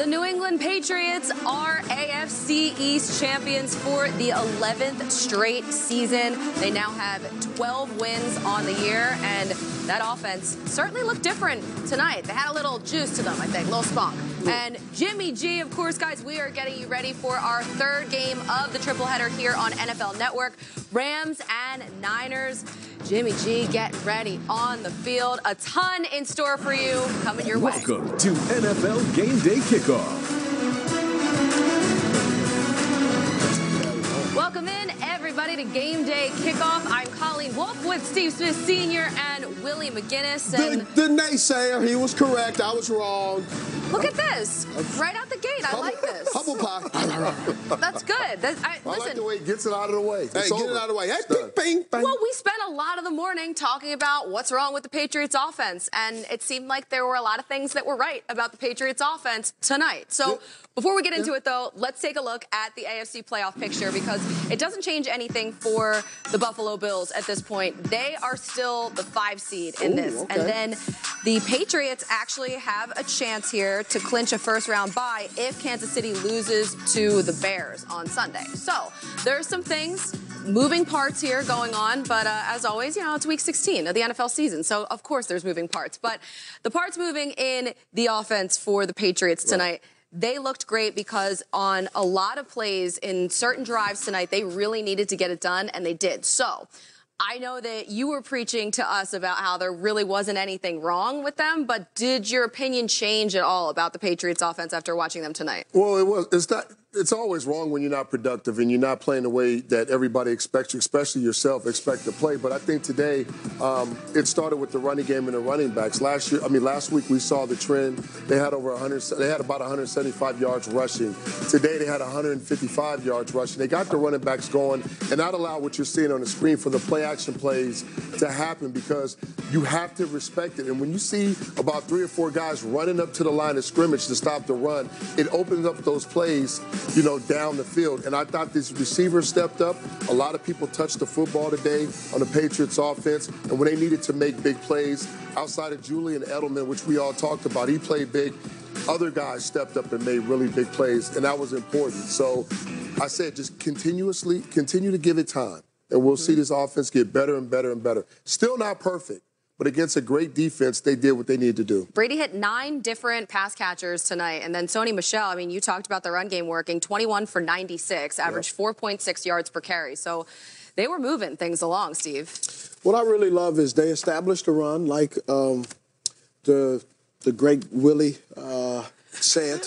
The New England Patriots are AFC East champions for the 11th straight season. They now have 12 wins on the year, and that offense certainly looked different tonight. They had a little juice to them, I think, a little spunk. And Jimmy G, of course, guys, we are getting you ready for our third game of the triple header here on NFL Network. Rams and Niners. Jimmy G, get ready on the field. A ton in store for you coming your way. Welcome to NFL Game Day Kickoff. Welcome in, everybody, to Game Day Kickoff. I'm Colleen Wolf with Steve Smith Sr. and Willie McGinnis. And the naysayer, he was correct. I was wrong. Look at this. Right out the gate. I like this. Humble pie. That's good. I like the way he gets it out of the way. Hey, get it out of the way. Hey, bing, bing, bing. Well, we spent a lot of the morning talking about what's wrong with the Patriots offense, and it seemed like there were a lot of things that were right about the Patriots offense tonight. So before we get into it, though, let's take a look at the AFC playoff picture, because it doesn't change anything for the Buffalo Bills at this point. They are still the 5 seed in this. Okay. And then the Patriots actually have a chance here to clinch a first-round bye if Kansas City loses to the Bears on Sunday. So there's some things, moving parts here going on, but as always, you know, it's week 16 of the NFL season, so of course there's moving parts. But the parts moving in the offense for the Patriots tonight, they looked great because on a lot of plays in certain drives tonight, they really needed to get it done, and they did. So I know that you were preaching to us about how there really wasn't anything wrong with them, but did your opinion change at all about the Patriots offense after watching them tonight? Well, it's always wrong when you're not productive and you're not playing the way that everybody expects you, especially yourself, expect to play. But I think today it started with the running game and the running backs. Last week we saw the trend. They had about 175 yards rushing. Today they had 155 yards rushing. They got the running backs going, and that allowed what you're seeing on the screen for the play-action plays to happen, because you have to respect it. And when you see about 3 or 4 guys running up to the line of scrimmage to stop the run, it opens up those plays, you know, down the field. And I thought these receivers stepped up. A lot of people touched the football today on the Patriots offense. And when they needed to make big plays, outside of Julian Edelman, which we all talked about, he played big. Other guys stepped up and made really big plays, and that was important. So I said, just continue to give it time, and we'll see this offense get better and better and better. Still not perfect, but against a great defense, they did what they needed to do. Brady hit 9 different pass catchers tonight. And then Sony Michel, I mean, you talked about the run game working, 21 for 96, averaged 4.6 yards per carry. So they were moving things along, Steve. What I really love is they established a run like the great Willie said.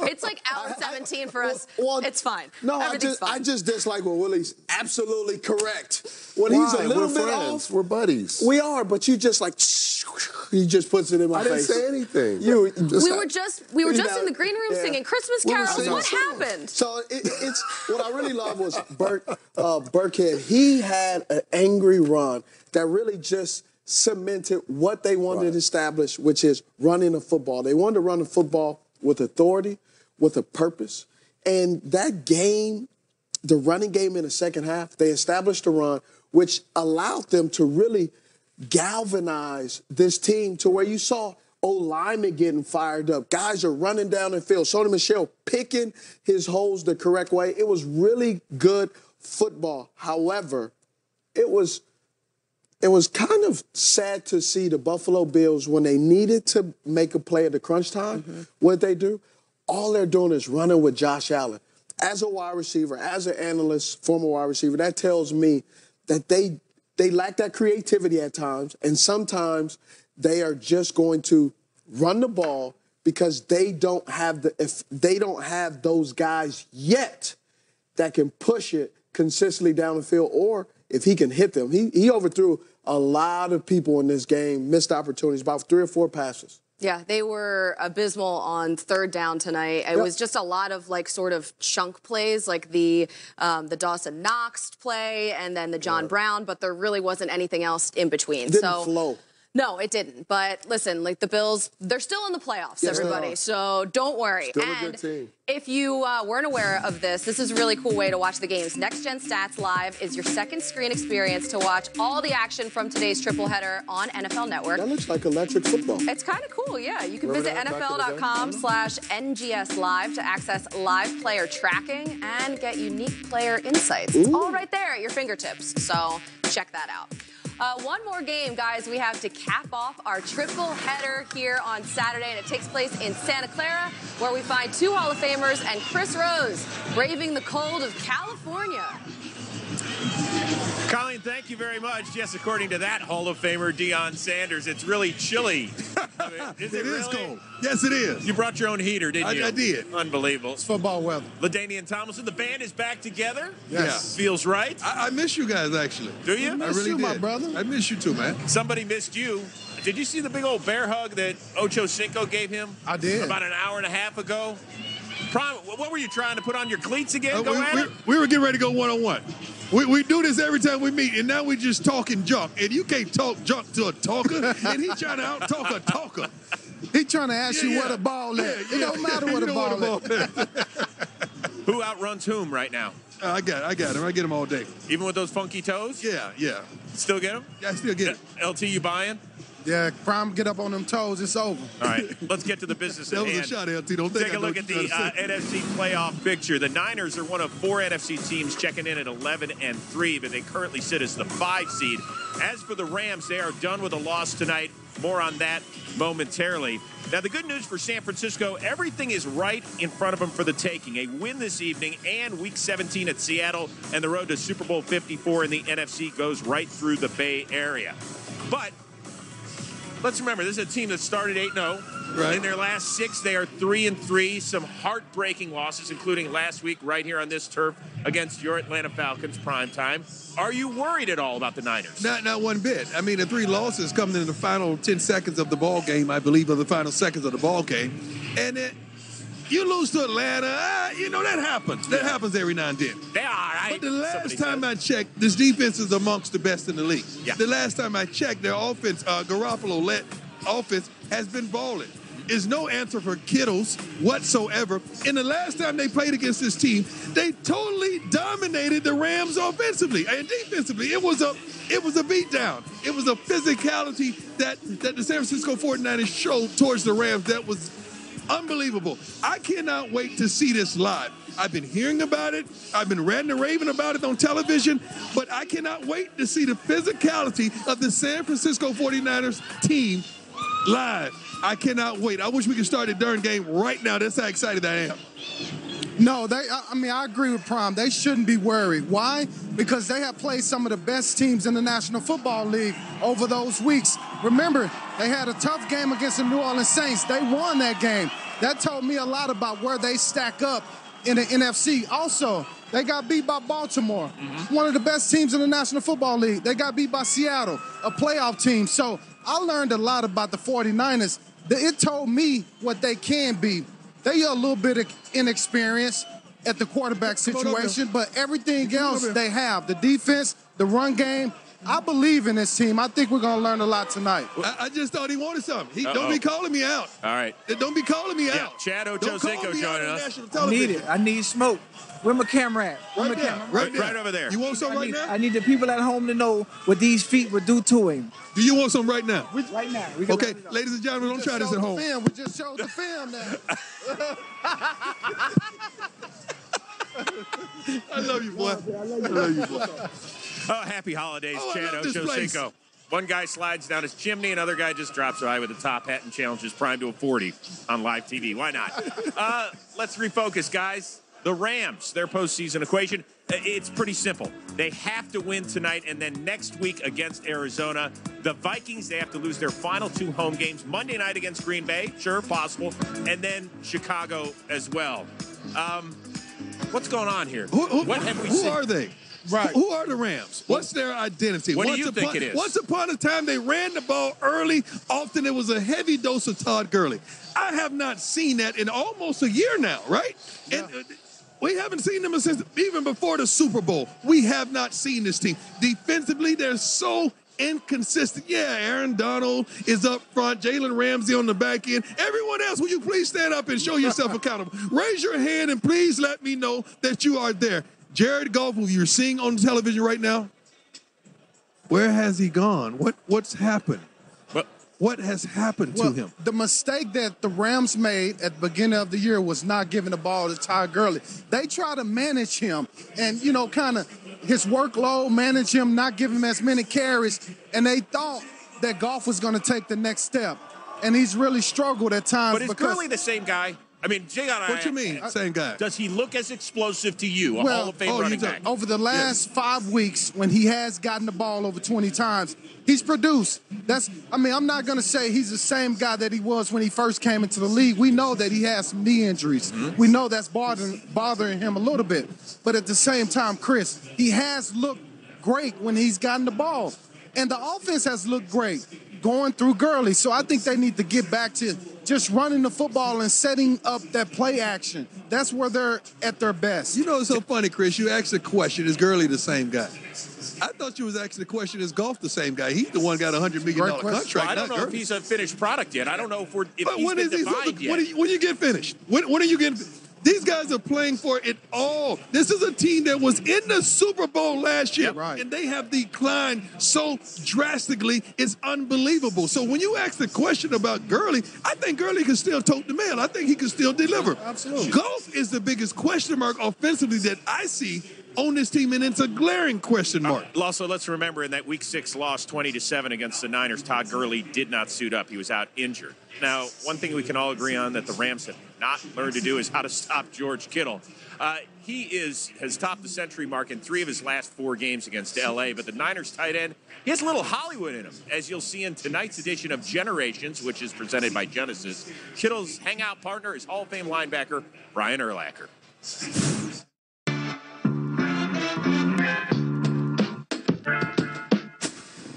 It's like hour 17 for us. It's fine. No, I just dislike when Willie's absolutely correct. When he's a little bit off, we're buddies. We are, but you just like, he just puts it in my face. I didn't say anything. We were just in the green room singing Christmas carols. What happened? So it's what I really love was Burkhead. He had an angry run that really just cemented what they wanted to establish, which is running a football. They wanted to run a football with authority, with a purpose. And that game, the running game in the second half, they established a run, which allowed them to really galvanize this team to where you saw O-linemen getting fired up. Guys are running down the field. Sony Michel picking his holes the correct way. It was really good football. However, it was kind of sad to see the Buffalo Bills, when they needed to make a play at the crunch time, what they do, all they're doing is running with Josh Allen. As a wide receiver, as an analyst, former wide receiver, that tells me that they lack that creativity at times, and sometimes they are just going to run the ball because they don't have those guys yet that can push it consistently down the field, or if he can hit them. He overthrew a lot of people in this game, missed opportunities, about 3 or 4 passes. Yeah, they were abysmal on third down tonight. It was just a lot of like sort of chunk plays, like the Dawson Knox play and then the John Brown, but there really wasn't anything else in between. Didn't flow. No, it didn't. But listen, like the Bills, they're still in the playoffs, Yes, everybody. So don't worry. Still a good team. If you weren't aware of this is a really cool way to watch the games. Next Gen Stats Live is your second screen experience to watch all the action from today's triple header on NFL Network. That looks like electric football. It's kind of cool, yeah. You can visit NFL.com/NGS Live to access live player tracking and get unique player insights. It's all right there at your fingertips. So check that out. One more game, guys, we have to cap off our triple header here on Saturday, and it takes place in Santa Clara, where we find 2 Hall of Famers and Chris Rose braving the cold of California. Colleen, thank you very much. Yes, according to that Hall of Famer, Deion Sanders, it's really chilly. Is it really? Cold. Yes, it is. You brought your own heater, didn't you? I did. Unbelievable. It's football weather. LaDainian Tomlinson, the band is back together. Yes. Feels right. I miss you guys, actually. Do you? I really you, did. my brother. I miss you too, man. Somebody missed you. Did you see the big old bear hug that Ocho Cinco gave him? I did. About an hour and a half ago. What were you trying to put on your cleats again? We were getting ready to go one-on-one. We do this every time we meet, and now we just talking junk. And you can't talk junk to a talker, and he's trying to out-talk a talker. He trying to ask you where the ball is. It don't matter where the ball is. Who outruns whom right now? I got him. I get him all day. Even with those funky toes? Yeah. Still get them? Yeah, I still get him. LT, you buying? Yeah, Prime, get up on them toes. It's over. All right, let's get to the business at hand. That was a shot, LT. Don't think Take a look at the NFC playoff picture. The Niners are one of 4 NFC teams checking in at 11-3, but they currently sit as the 5 seed. As for the Rams, they are done with a loss tonight. More on that momentarily. Now, the good news for San Francisco, everything is right in front of them for the taking. A win this evening and Week 17 at Seattle, and the road to Super Bowl 54 in the NFC goes right through the Bay Area. But let's remember, this is a team that started 8-0. Right. In their last 6, they are 3-3. Some heartbreaking losses, including last week right here on this turf against your Atlanta Falcons primetime. Are you worried at all about the Niners? Not one bit. I mean, the 3 losses coming in the final 10 seconds of the ball game, I believe, or the final seconds of the ball game. And you lose to Atlanta, that happens. That happens every now and then. They are, right? But the last time I checked, this defense is amongst the best in the league. Yeah. The last time I checked, their offense, Garoppolo-led offense, has been balling. Is no answer for Kittles whatsoever. And the last time they played against this team, they totally dominated the Rams offensively and defensively. It was a beatdown. It was a physicality that the San Francisco 49ers showed towards the Rams that was unbelievable. I cannot wait to see this live. I've been hearing about it. I've been ranting and raving about it on television, but I cannot wait to see the physicality of the San Francisco 49ers team live. I cannot wait. I wish we could start the darn game right now. That's how excited I am. No, I agree with Prime. They shouldn't be worried. Why? Because they have played some of the best teams in the National Football League over those weeks. Remember, they had a tough game against the New Orleans Saints. They won that game. That told me a lot about where they stack up in the NFC. Also, they got beat by Baltimore, one of the best teams in the National Football League. They got beat by Seattle, a playoff team. So I learned a lot about the 49ers. It told me what they can be. They are a little bit inexperienced at the quarterback situation, but everything else they have, the defense, the run game. I believe in this team. I think we're going to learn a lot tonight. I just thought he wanted something. Don't be calling me out. All right. Don't be calling me out. Chad Ochocinco joining us. I need it. I need smoke. Where my camera at? Right over there. You want some right now? I need the people at home to know what these feet would do to him. Do you want some right now? Right now. Okay, ladies and gentlemen, don't try this at home. We just showed the film now. I love you, boy. I love you, boy. Oh, happy holidays, I Chad love this place. Ochocinco. One guy slides down his chimney, another guy just drops by with a top hat and challenges Prime to a 40 on live TV. Why not? Let's refocus, guys. The Rams, their postseason equation, it's pretty simple. They have to win tonight, and then next week against Arizona. The Vikings, they have to lose their final 2 home games. Monday night against Green Bay, sure, possible, and then Chicago as well. What's going on here? What have we seen? Who are they? Right. Who are the Rams? What's their identity? What do you think it is? Once upon a time, they ran the ball early. Often it was a heavy dose of Todd Gurley. I have not seen that in almost a year now, right? Yeah. And we haven't seen them since even before the Super Bowl. We have not seen this team. Defensively, they're so inconsistent. Yeah, Aaron Donald is up front, Jalen Ramsey on the back end. Everyone else, will you please stand up and show yourself accountable? Raise your hand and please let me know that you are there. Jared Goff, who you're seeing on television right now, where has he gone? What's happened? What has happened to him? The mistake that the Rams made at the beginning of the year was not giving the ball to Todd Gurley. They try to manage him and, kind of his workload, manage him, not give him as many carries, and they thought that Goff was going to take the next step. And he's really struggled at times. But is Gurley the same guy? I mean, what you mean, same guy? Does he look as explosive to you, a Hall of Fame running back? Over the last 5 weeks, when he has gotten the ball over 20 times, he's produced. I'm not going to say he's the same guy that he was when he first came into the league. We know that he has some knee injuries. Mm-hmm. We know that's bothering him a little bit. But at the same time, Chris, he has looked great when he's gotten the ball. And the offense has looked great going through Gurley. So I think they need to get back to just running the football and setting up that play action. That's where they're at their best. You know, it's so funny, Chris. You asked the question, is Gurley the same guy? I thought you was asking the question, is Goff the same guy? He's the one got a $100 million contract. Well, I don't know if he's a finished product yet. I don't know if he's been defined yet. When you get finished? When are you getting finished? These guys are playing for it all. This is a team that was in the Super Bowl last year, and they have declined so drastically, it's unbelievable. So when you ask the question about Gurley, I think Gurley can still tote the mail. I think he can still deliver. Absolutely. Goff is the biggest question mark offensively that I see on this team, and it's a glaring question mark. Also, let's remember in that Week 6 loss, 20-7 against the Niners, Todd Gurley did not suit up. He was out injured. Now, one thing we can all agree on that the Rams have not learned to do is how to stop George Kittle. He has topped the century mark in 3 of his last 4 games against L.A., but the Niners tight end, he has a little Hollywood in him, as you'll see in tonight's edition of Generations, which is presented by Genesis. Kittle's hangout partner is Hall of Fame linebacker Brian Urlacher.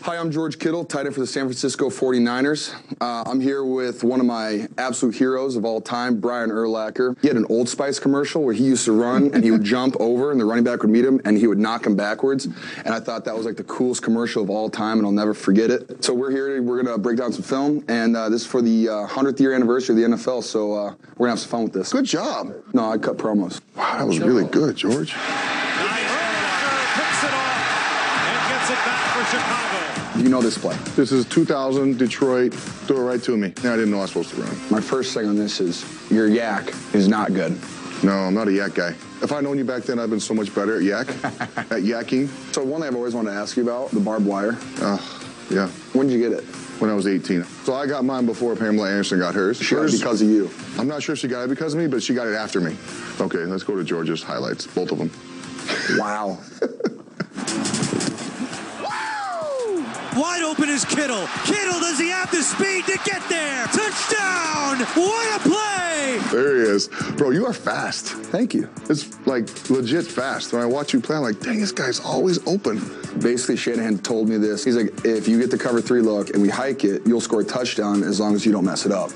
Hi, I'm George Kittle, tight end for the San Francisco 49ers. I'm here with one of my absolute heroes of all time, Brian Urlacher. He had an Old Spice commercial where he used to run and he would jump over and the running back would meet him and he would knock him backwards. And I thought that was like the coolest commercial of all time and I'll never forget it. So we're here, we're going to break down some film, and this is for the 100th year anniversary of the NFL, so we're going to have some fun with this. Good job. No, I cut promos. Wow, that was really good, George. Picks it off and gets it back for Chicago. You know this play. This is 2000 Detroit. Threw it right to me. I didn't know I was supposed to run. My first thing on this is your yak is not good. No, I'm not a yak guy. If I'd known you back then, I'd been so much better at yak, at yakking. So one thing I've always wanted to ask you about, the barbed wire. Yeah. When did you get it? When I was 18. So I got mine before Pamela Anderson got hers. She got it because of you. I'm not sure if she got it because of me, but she got it after me. Okay, let's go to Georgia's highlights, both of them. Wow. Wide open is Kittle. Kittle, does he have the speed to get there? Touchdown! What a play! There he is. Bro, you are fast. Thank you. It's like legit fast. When I watch you play, I'm like, dang, this guy's always open. Basically, Shanahan told me this. He's like, if you get the cover 3 look and we hike it, you'll score a touchdown as long as you don't mess it up.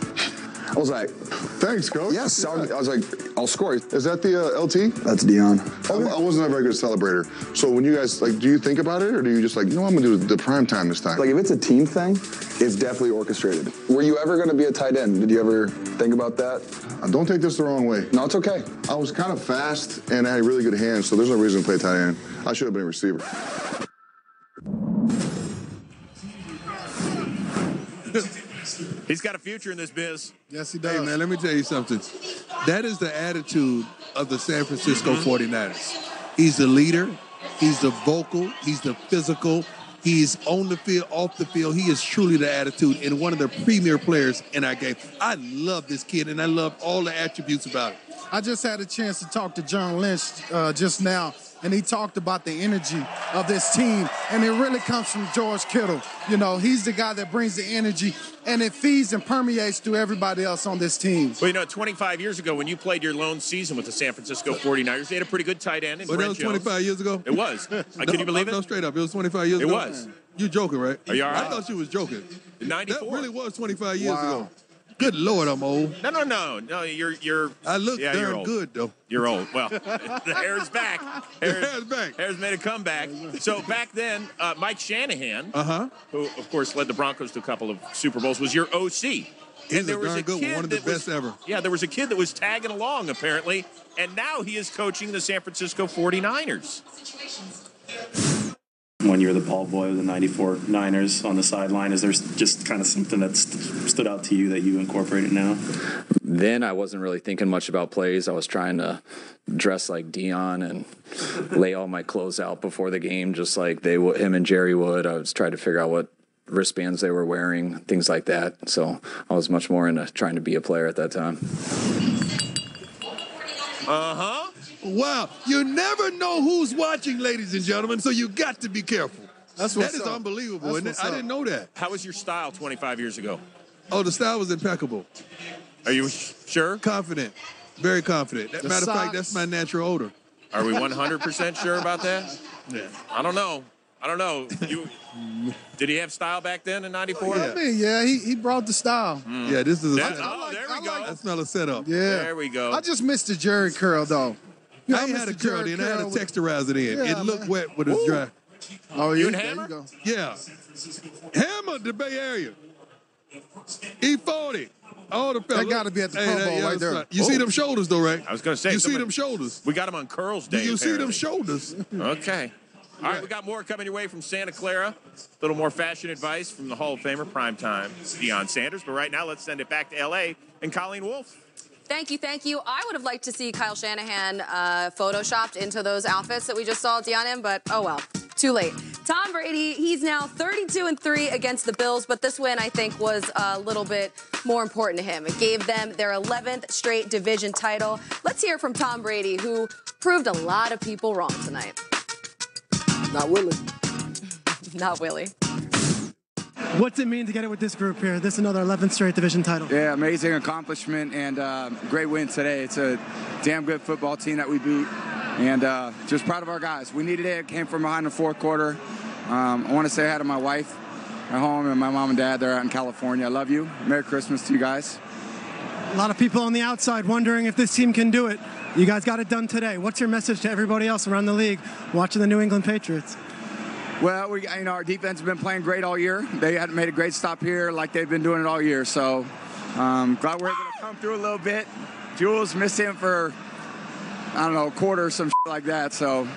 I was like, thanks, coach. Yes. I was like, I'll score. Is that the LT? That's Dion. I wasn't a very good celebrator. So when you guys, do you think about it, or do you just I'm going to do the prime time this time? Like, if it's a team thing, it's definitely orchestrated. Were you ever going to be a tight end? Did you ever think about that? Don't take this the wrong way. No, it's okay. I was kind of fast, and I had really good hands, so there's no reason to play tight end. I should have been a receiver. He's got a future in this biz. Yes, he does. Hey, man, let me tell you something. That is the attitude of the San Francisco 49ers. He's the leader. He's the vocal. He's the physical. He's on the field, off the field. He is truly the attitude and one of the premier players in our game. I love this kid, and I love all the attributes about it. I just had a chance to talk to John Lynch just now, and he talked about the energy of this team, and it really comes from George Kittle. You know, he's the guy that brings the energy, and it feeds and permeates through everybody else on this team. Well, 25 years ago when you played your lone season with the San Francisco 49ers, they had a pretty good tight end. But that was 25 years ago? It was. Can you believe it? No, straight up. It was 25 years ago? It was. You're joking, right? Are you all right? I thought you was joking. 94. That really was 25 years ago. Good Lord, I'm old. No. You're. I look darn good though. You're old. Well, the hair's back. Hair's back. Hair's made a comeback. So back then, Mike Shanahan, who of course led the Broncos to a couple of Super Bowls, was your OC. He's a darn good one of the best ever. Yeah, there was a kid that was tagging along apparently, and now he is coaching the San Francisco 49ers. When you're the ball boy of the 94 Niners on the sideline, is there just kind of something that stood out to you that you incorporated now? Then I wasn't really thinking much about plays. I was trying to dress like Dion and lay all my clothes out before the game, just like him and Jerry would. I was trying to figure out what wristbands they were wearing, things like that. So I was much more into trying to be a player at that time. Wow, you never know who's watching, ladies and gentlemen, so you got to be careful. That is unbelievable, isn't it? I didn't know that. How was your style 25 years ago? Oh, the style was impeccable. Are you sure? Confident. Very confident. Matter of fact, that's my natural odor. Are we 100% sure about that? Yeah. I don't know. Did he have style back then in '94? I mean, yeah, he brought the style. Yeah, this is there we go. That's not a setup. Yeah. There we go. I just missed the Jerry curl, though. I ain't had a curl then. I had a texturizer in. Yeah, it looked wet with it's dry. Oh, you and Hammer? Yeah. Hammer, the Bay Area. E40. All the fellas. That got to be at the Pro Bowl right there. You see them shoulders, though, right? I was going to say. You see them shoulders. We got them on Curls Day. You see them shoulders. Okay. All right, we got more coming your way from Santa Clara. A little more fashion advice from the Hall of Famer, primetime Deion Sanders. But right now, let's send it back to L.A. and Colleen Wolfe. Thank you. I would have liked to see Kyle Shanahan photoshopped into those outfits that we just saw Deion in, but oh well, too late. Tom Brady, he's now 32-3 against the Bills, but this win, I think, was a little bit more important to him. It gave them their 11th straight division title. Let's hear from Tom Brady, who proved a lot of people wrong tonight. Not Willie. Not Willie. What's it mean to get it with this group here? This is another 11th straight division title. Yeah, amazing accomplishment and great win today. It's a damn good football team that we beat, and just proud of our guys. We needed it. Came from behind the fourth quarter. I want to say hi to my wife at home and my mom and dad. They're out in California. I love you. Merry Christmas to you guys. A lot of people on the outside wondering if this team can do it. You guys got it done today. What's your message to everybody else around the league watching the New England Patriots? Well, our defense has been playing great all year. They had made a great stop here like they've been doing it all year. So glad we're able to come through a little bit. Jules missed him for, I don't know, a quarter or some shit like that. So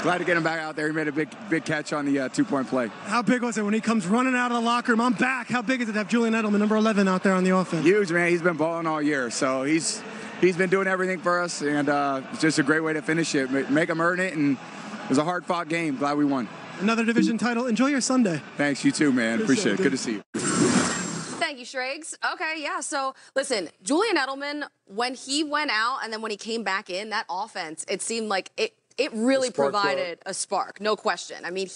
glad to get him back out there. He made a big catch on the two-point play. How big was it when he comes running out of the locker room? I'm back. How big is it to have Julian Edelman, number 11, out there on the offense? Huge, man. He's been balling all year. So he's been doing everything for us, and it's just a great way to finish it. Make him earn it, and it was a hard-fought game. Glad we won. Another division title. Enjoy your Sunday. Thanks, you too, man. Appreciate it. Good to see you. Thank you, Shregs. Okay, yeah, so listen, Julian Edelman, when he went out and then when he came back in, that offense, it seemed like it really provided a spark, no question. I mean,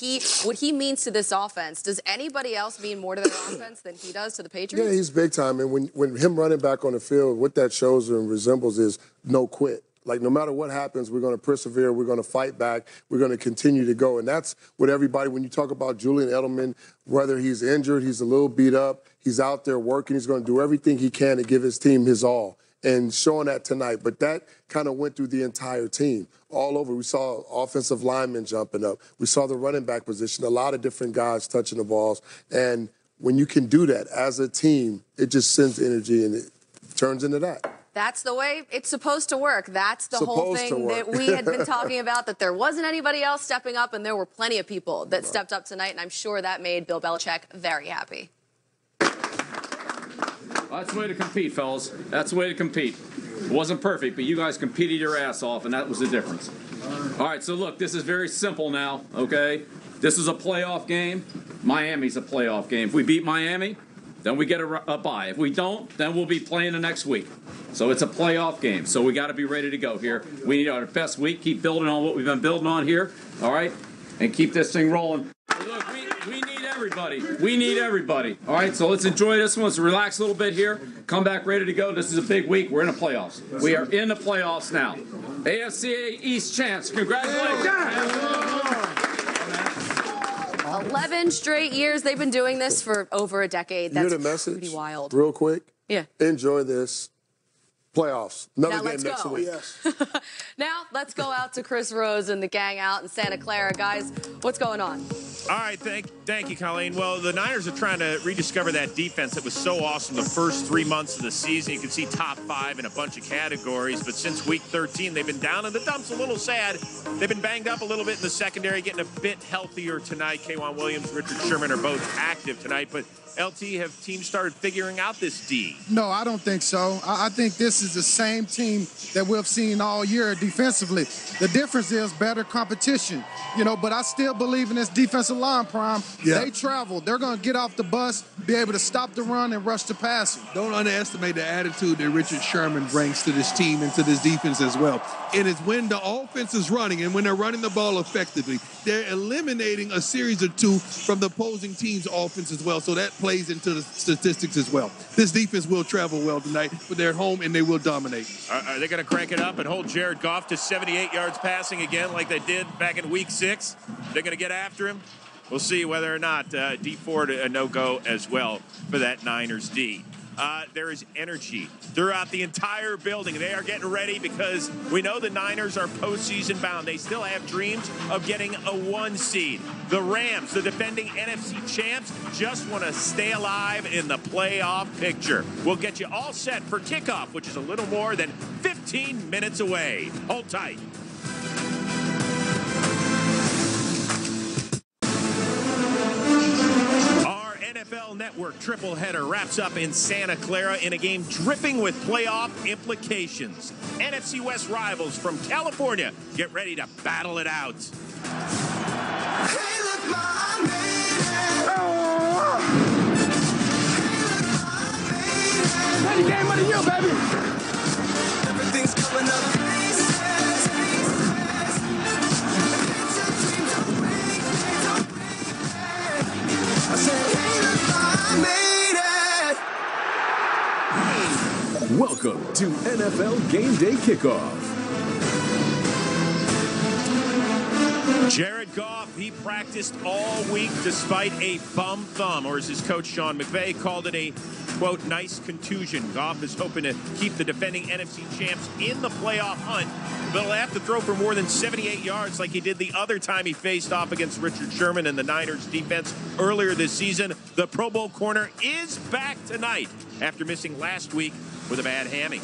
what he means to this offense, does anybody else mean more to their offense than he does to the Patriots? Yeah, he's big time. And when him running back on the field, what that shows and resembles is no quit. Like, no matter what happens, we're going to persevere. We're going to fight back. We're going to continue to go. And that's what everybody, when you talk about Julian Edelman, whether he's injured, he's a little beat up, he's out there working, he's going to do everything he can to give his team his all. And showing that tonight. But that kind of went through the entire team. All over. We saw offensive linemen jumping up. We saw the running back position, a lot of different guys touching the balls. And when you can do that as a team, it just sends energy and it turns into that. That's the way it's supposed to work. That's the whole thing that we had been talking about, that there wasn't anybody else stepping up, and there were plenty of people that stepped up tonight, and I'm sure that made Bill Belichick very happy. Well, that's the way to compete, fellas. That's the way to compete. It wasn't perfect, but you guys competed your ass off, and that was the difference. All right, so look, this is very simple now, okay? This is a playoff game. Miami's a playoff game. If we beat Miami, then we get a bye. If we don't, then we'll be playing the next week. So it's a playoff game. So we got to be ready to go here. We need our best week. Keep building on what we've been building on here, all right? And keep this thing rolling. Look, we need everybody. We need everybody. All right, so let's enjoy this one. Let's relax a little bit here. Come back ready to go. This is a big week. We're in the playoffs. We are in the playoffs now. AFC East champs. Congratulations. 11 straight years. They've been doing this for over a decade. That's pretty wild. Real quick. Yeah. Enjoy this. Playoffs. Another Now game let's next go. week. Now let's go out to Chris Rose and the gang out in Santa Clara. Guys, what's going on? All right, thank you, Colleen. Well, the Niners are trying to rediscover that defense that was so awesome the first 3 months of the season. You can see top 5 in a bunch of categories, but since week 13, they've been down in the dumps. A little sad. They've been banged up a little bit in the secondary, getting a bit healthier tonight. K'Wan Williams, Richard Sherman are both active tonight, but LT, have teams started figuring out this D? No, I don't think so. I think this is the same team that we've seen all year defensively. The difference is better competition, but I still believe in this defensive line, Prime. Yeah. They travel. They're going to get off the bus, be able to stop the run and rush the passing. Don't underestimate the attitude that Richard Sherman brings to this team and to this defense as well. And it's when the offense is running and when they're running the ball effectively, they're eliminating a series or two from the opposing team's offense as well. So that plays into the statistics as well. This defense will travel well tonight, but they're at home and they will dominate. Are they going to crank it up and hold Jared Goff to 78 yards passing again like they did back in week 6? They're going to get after him? We'll see whether or not D Ford a no-go as well for that Niners D. There is energy throughout the entire building. They are getting ready because we know the Niners are postseason bound. They still have dreams of getting a 1 seed. The Rams, the defending NFC champs, just want to stay alive in the playoff picture. We'll get you all set for kickoff, which is a little more than 15 minutes away. Hold tight. NFL Network triple header wraps up in Santa Clara in a game dripping with playoff implications. NFC West rivals from California get ready to battle it out. Hey, look, Ma, I made it. Hey, look, Ma, I made it. Ready game of the year, baby. Everything's coming up crazy. I said, hey, look, Ma, I made it. Welcome to NFL GameDay Kickoff. Jared Goff, he practiced all week despite a bum thumb, or as his coach Sean McVay called it, a, quote, nice contusion. Goff is hoping to keep the defending NFC champs in the playoff hunt, but he'll have to throw for more than 78 yards like he did the other time he faced off against Richard Sherman and the Niners defense earlier this season. The Pro Bowl corner is back tonight after missing last week with a bad hammy.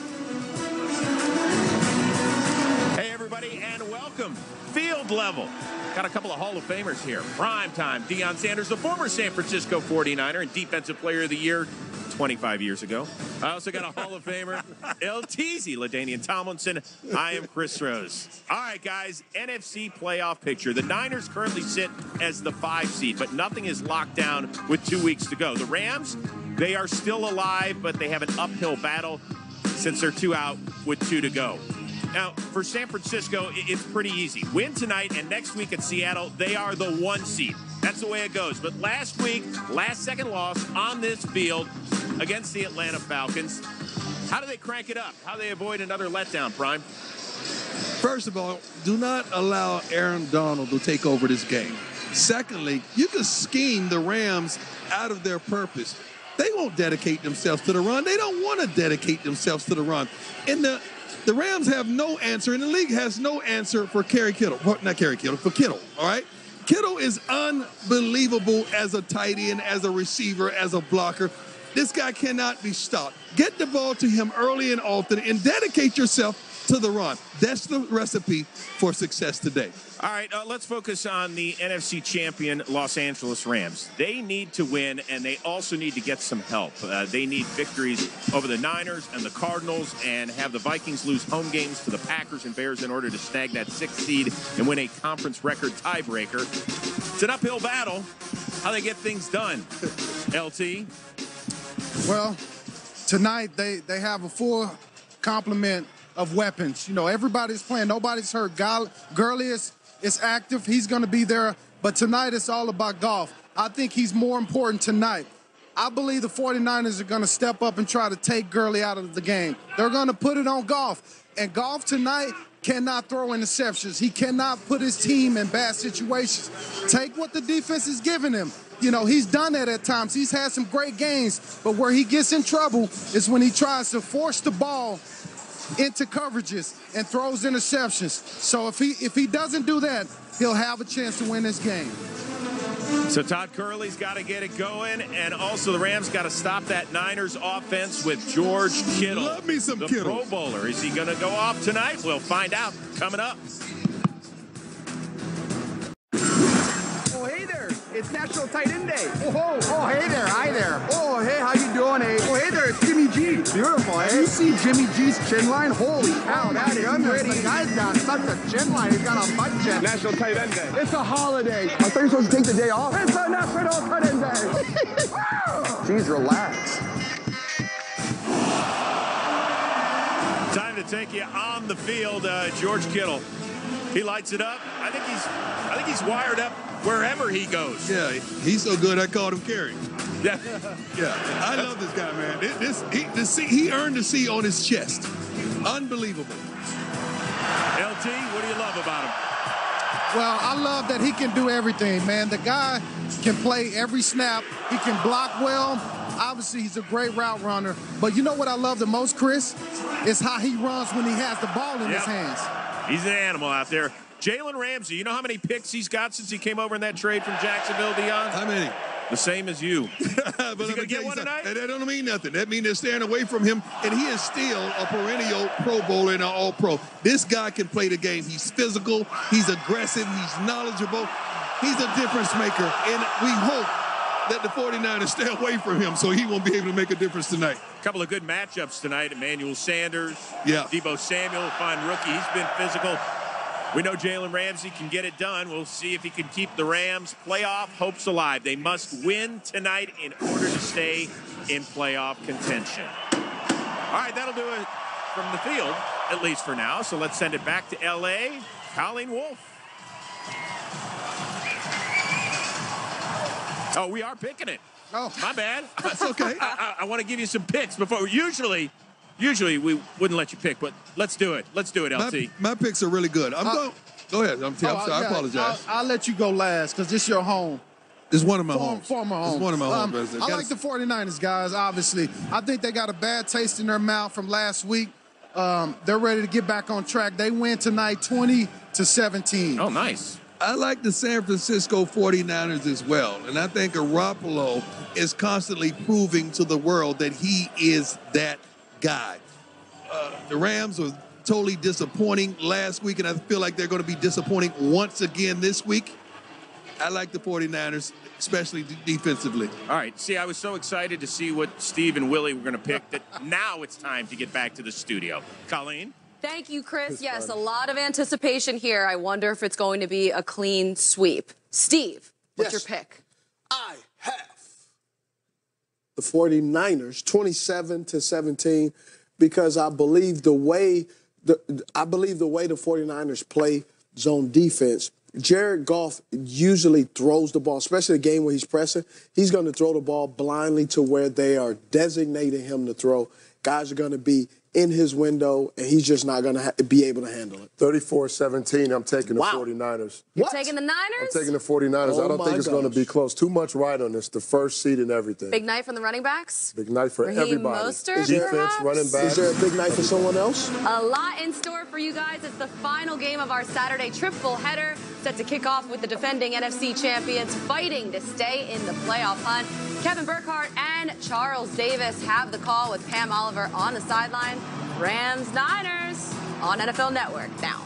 Hey, everybody, and welcome. Field level. Got a couple of Hall of Famers here. Primetime, Deion Sanders, the former San Francisco 49er and Defensive Player of the Year 25 years ago. I also got a Hall of Famer, LTZ, LaDainian Tomlinson. I am Chris Rose. All right, guys, NFC playoff picture. The Niners currently sit as the 5 seed, but nothing is locked down with 2 weeks to go. The Rams, they are still alive, but they have an uphill battle since they're 2 out with 2 to go. Now, for San Francisco, it's pretty easy. Win tonight, and next week at Seattle, they are the 1 seed. That's the way it goes. But last week, last-second loss on this field against the Atlanta Falcons. How do they crank it up? How do they avoid another letdown, Prime? First of all, do not allow Aaron Donald to take over this game. Secondly, you can scheme the Rams out of their purpose. They won't dedicate themselves to the run. They don't want to dedicate themselves to the run. And the Rams have no answer, and the league has no answer for Kittle. Not Kittle, for Kittle, all right? Kittle is unbelievable as a tight end, as a receiver, as a blocker. This guy cannot be stopped. Get the ball to him early and often, and dedicate yourself to the run. That's the recipe for success today. All right, let's focus on the NFC champion Los Angeles Rams. They need to win, and they also need to get some help. They need victories over the Niners and the Cardinals and have the Vikings lose home games to the Packers and Bears in order to snag that 6th seed and win a conference record tiebreaker. It's an uphill battle. How they get things done, LT? Well, tonight they have a full complement of weapons. Everybody's playing. Nobody's hurt. Gurley is active. He's going to be there. But tonight it's all about Goff. I think he's more important tonight. I believe the 49ers are going to step up and try to take Gurley out of the game. They're going to put it on Goff. And Goff tonight cannot throw interceptions. He cannot put his team in bad situations. Take what the defense is giving him. You know, he's done that at times. He's had some great games, but where he gets in trouble is when he tries to force the ball into coverages and throws interceptions. So if he doesn't do that, he'll have a chance to win this game. So Todd Curley's got to get it going, and also the Rams got to stop that Niners offense with George Kittle. Love me some the Kittle. Pro Bowler. Is he going to go off tonight? We'll find out coming up. Oh, hey there. It's National Tight End Day. Oh, hey there. Hi there. Oh, hey, how you doing, eh? Oh, hey there. It's Jimmy G. Beautiful, eh? You see Jimmy G's chin line? Holy cow, that is pretty. The guy's got such a chin line. He's got a butt chin. National Tight End Day. It's a holiday. I thought you were supposed to take the day off. It's a National Tight End Day. Jeez, relax. Time to take you on the field, George Kittle. He lights it up. I think he's wired up wherever he goes. Yeah, he's so good I called him Kerry. Yeah. Yeah, I love this guy, man. He earned the C on his chest. Unbelievable. LT, what do you love about him? Well, I love that he can do everything, man. The guy can play every snap. He can block well. Obviously, he's a great route runner. But you know what I love the most, Chris? Is how he runs when he has the ball in his hands. He's an animal out there. Jalen Ramsey, you know how many picks he's got since he came over in that trade from Jacksonville, Dion? How many? The same as you. But Is he going to get one tonight? That don't mean nothing. That means they're staying away from him, and he is still a perennial Pro Bowler and an All-Pro. This guy can play the game. He's physical. He's aggressive. He's knowledgeable. He's a difference maker, and we hope that the 49ers stay away from him so he won't be able to make a difference tonight. A couple of good matchups tonight. Emmanuel Sanders, yeah. Deebo Samuel, fine rookie. He's been physical. We know Jalen Ramsey can get it done. We'll see if he can keep the Rams' playoff hopes alive. They must win tonight in order to stay in playoff contention. All right, that'll do it from the field, at least for now. So let's send it back to L.A. Colleen Wolfe. Oh, we are picking it. Oh, my bad. That's okay. I want to give you some picks before. Usually we wouldn't let you pick, but let's do it. Let's do it, LT. My picks are really good. Go ahead. I'm sorry. I apologize. I'll let you go last because this is your home. It's one of my homes. Former home. It's one of my homes. I like the 49ers, guys, obviously. I think they got a bad taste in their mouth from last week. They're ready to get back on track. They win tonight 20-17. Oh, nice. I like the San Francisco 49ers as well, and I think Garoppolo is constantly proving to the world that he is that guy. The Rams were totally disappointing last week, and I feel like they're going to be disappointing once again this week. I like the 49ers, especially defensively. All right. See, I was so excited to see what Steve and Willie were going to pick that now it's time to get back to the studio. Colleen? Thank you, Chris. Yes, a lot of anticipation here. I wonder if it's going to be a clean sweep. Steve, what's your pick? I have the 49ers 27-17 because I believe the way the 49ers play zone defense. Jared Goff usually throws the ball, especially a game where he's pressing. He's going to throw the ball blindly to where they are designating him to throw. Guys are going to be in his window, and he's just not going to be able to handle it. 34-17, I'm taking the 49ers. You're taking the Niners? I'm taking the 49ers. I don't think it's going to be close. Too much right on this, the first seed and everything. Big night from the running backs? Big night for Raheem everybody. Mostert, Defense, perhaps? running back. Is there a big night for someone else? A lot in store for you guys. It's the final game of our Saturday triple header, set to kick off with the defending NFC champions fighting to stay in the playoff hunt. Kevin Burkhardt and Charles Davis have the call with Pam Oliver on the sideline. Rams Niners on NFL Network now.